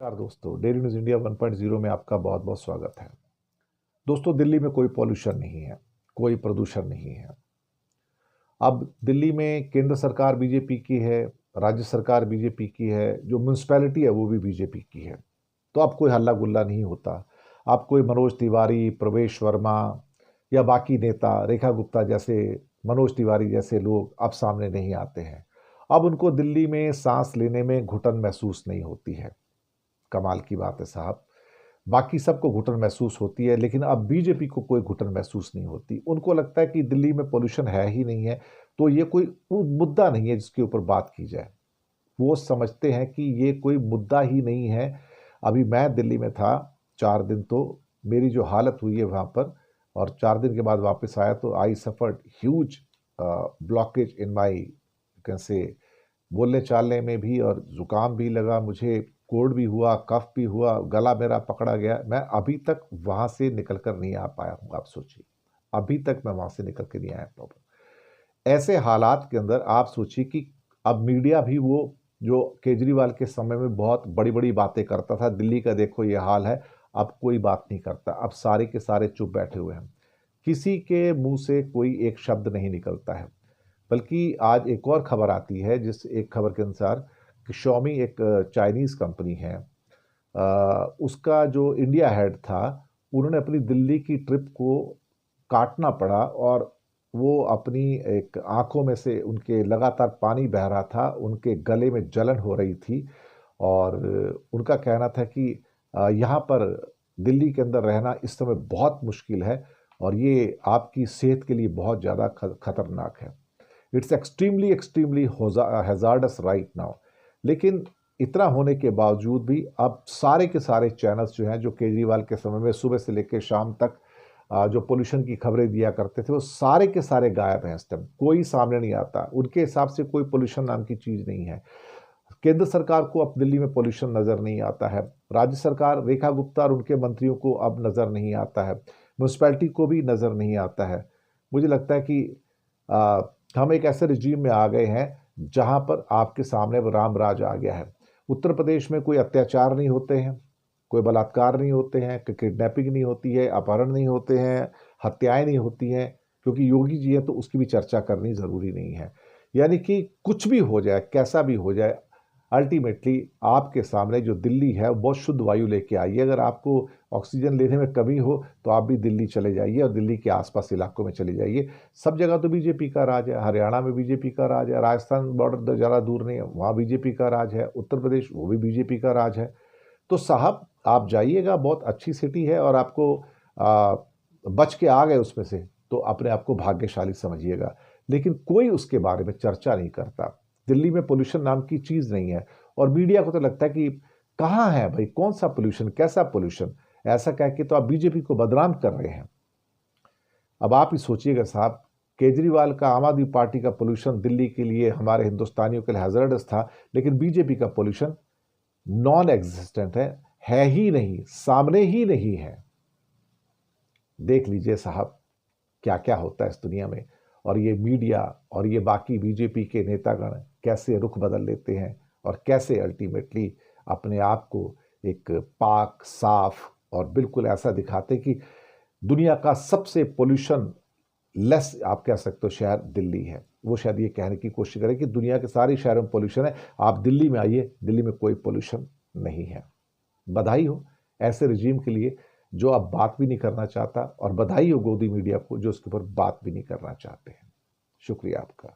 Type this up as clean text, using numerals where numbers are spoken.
नमस्कार दोस्तों, daily news India 1.0 में आपका बहुत बहुत स्वागत है। दोस्तों, दिल्ली में कोई पॉल्यूशन नहीं है, कोई प्रदूषण नहीं है। अब दिल्ली में केंद्र सरकार बीजेपी की है, राज्य सरकार बीजेपी की है, जो म्यूनसिपैलिटी है वो भी बीजेपी की है। तो अब कोई हल्ला गुल्ला नहीं होता। अब कोई मनोज तिवारी, प्रवेश वर्मा या बाकी नेता रेखा गुप्ता जैसे, मनोज तिवारी जैसे लोग अब सामने नहीं आते हैं। अब उनको दिल्ली में सांस लेने में घुटन महसूस नहीं होती है। कमाल की बात है साहब। बाकी सबको घुटन महसूस होती है, लेकिन अब बीजेपी को कोई घुटन महसूस नहीं होती। उनको लगता है कि दिल्ली में पोल्यूशन है ही नहीं है, तो ये कोई मुद्दा नहीं है जिसके ऊपर बात की जाए। वो समझते हैं कि ये कोई मुद्दा ही नहीं है। अभी मैं दिल्ली में था 4 दिन, तो मेरी जो हालत हुई है वहाँ पर, और 4 दिन के बाद वापस आया तो आई सफर्ड ह्यूज ब्लॉकेज इन माई, कैसे बोलने चालने में भी, और जुकाम भी लगा मुझे, कोल्ड भी हुआ, कफ भी हुआ, गला मेरा पकड़ा गया। मैं अभी तक वहाँ से निकल कर नहीं आ पाया हूँ। आप सोचिए, अभी तक मैं वहाँ से निकल के नहीं आया प्रॉपर। ऐसे हालात के अंदर आप सोचिए कि अब मीडिया भी, वो जो केजरीवाल के समय में बहुत बड़ी बड़ी बातें करता था, दिल्ली का देखो ये हाल है, अब कोई बात नहीं करता। अब सारे के सारे चुप बैठे हुए हैं। किसी के मुंह से कोई एक शब्द नहीं निकलता है। बल्कि आज एक और खबर आती है, जिस एक खबर के अनुसार कि शॉमी एक चाइनीज कंपनी है, उसका जो इंडिया हेड था, उन्होंने अपनी दिल्ली की ट्रिप को काटना पड़ा, और वो अपनी एक आंखों में से उनके लगातार पानी बह रहा था, उनके गले में जलन हो रही थी, और उनका कहना था कि यहाँ पर दिल्ली के अंदर रहना इस समय बहुत मुश्किल है, और ये आपकी सेहत के लिए बहुत ज़्यादा खतरनाक है। It's extremely extremely hazards right now. लेकिन इतना होने के बावजूद भी अब सारे के सारे चैनल्स जो हैं, जो केजरीवाल के समय में सुबह से लेकर शाम तक जो पोल्यूशन की खबरें दिया करते थे, वो सारे के सारे गायब हैं। इस टाइम कोई सामने नहीं आता। उनके हिसाब से कोई पोल्यूशन नाम की चीज नहीं है। केंद्र सरकार को अब दिल्ली में पोल्यूशन नजर नहीं आता है। राज्य सरकार, रेखा गुप्ता और उनके मंत्रियों को अब नजर नहीं आता है। म्यूनसिपैलिटी को भी नजर नहीं आता है। मुझे लगता है कि आ, हम एक ऐसे रिजीम में आ गए हैं जहां पर आपके सामने वो राम राज आ गया है। उत्तर प्रदेश में कोई अत्याचार नहीं होते हैं, कोई बलात्कार नहीं होते हैं, कोई किडनैपिंग नहीं होती है, अपहरण नहीं होते हैं, हत्याएं नहीं होती हैं, क्योंकि योगी जी है तो उसकी भी चर्चा करनी जरूरी नहीं है। यानी कि कुछ भी हो जाए, कैसा भी हो जाए, अल्टीमेटली आपके सामने जो दिल्ली है वो बहुत शुद्ध वायु लेके आई है। अगर आपको ऑक्सीजन लेने में कमी हो तो आप भी दिल्ली चले जाइए, और दिल्ली के आसपास इलाकों में चले जाइए। सब जगह तो बीजेपी का राज है। हरियाणा में बीजेपी का राज है, राजस्थान बॉर्डर ज़्यादा दूर नहीं है, वहाँ बीजेपी का राज है, उत्तर प्रदेश वो भी बीजेपी का राज है। तो साहब आप जाइएगा, बहुत अच्छी सिटी है, और आपको बच के आ गए उसमें से तो अपने आप को भाग्यशाली समझिएगा। लेकिन कोई उसके बारे में चर्चा नहीं करता। दिल्ली में पोल्यूशन नाम की चीज नहीं है, और मीडिया को तो लगता है कि कहाँ है भाई, कौन सा पोल्यूशन, कैसा पोल्यूशन, ऐसा कह के तो आप बीजेपी को बदनाम कर रहे हैं। अब आप ही सोचिएगा साहब, केजरीवाल का, आम आदमी पार्टी का पोल्यूशन दिल्ली के लिए, हमारे हिंदुस्तानियों के लिए हैजर्डस था, लेकिन बीजेपी का पोल्यूशन नॉन एग्जिस्टेंट है ही नहीं, सामने ही नहीं है। देख लीजिए साहब, क्या क्या होता है इस दुनिया में, और ये मीडिया और ये बाकी बीजेपी के नेतागण कैसे रुख बदल लेते हैं, और कैसे अल्टीमेटली अपने आप को एक पाक साफ और बिल्कुल ऐसा दिखाते कि दुनिया का सबसे पोल्यूशन लेस, आप कह सकते हो, शहर दिल्ली है। वो शायद ये कहने की कोशिश करें कि दुनिया के सारे शहरों में पोल्यूशन है, आप दिल्ली में आइए, दिल्ली में कोई पोल्यूशन नहीं है। बधाई हो ऐसे रिजीम के लिए जो अब बात भी नहीं करना चाहता, और बधाई हो गोदी मीडिया को जो उसके ऊपर बात भी नहीं करना चाहते हैं। शुक्रिया आपका।